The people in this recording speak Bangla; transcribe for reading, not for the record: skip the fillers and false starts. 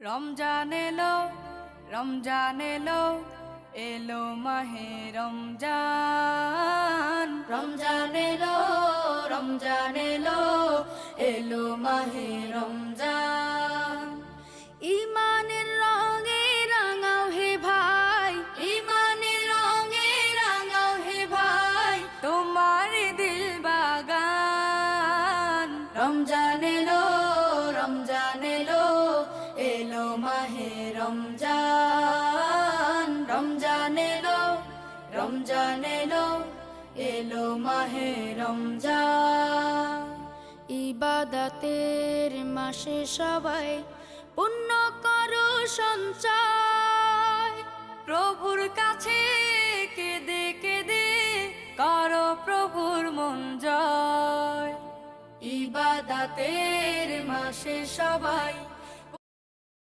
রমজান এলো, রমজান এলো, এলো মাহে রমজান। রমজান এলো, রমজান এলো, এলো মাহে রমজান। ইমানের রঙে রাঙাও হে ভাই, ইমানের রঙে রাঙাও হে ভাই, তোমার দিল বাগান। রমজান এলো, রমজান এলো, এলো মাহে রমজান। রমজান এলো, রমজান এলো, এলো মাহে রমজান। ইবাদতের মাসে সবাই পুণ্য করো সঞ্চয়, প্রভুর কাছে কেঁদে কেঁদে করো প্রভুর মন জয়। ইবাদতের মাসে সবাই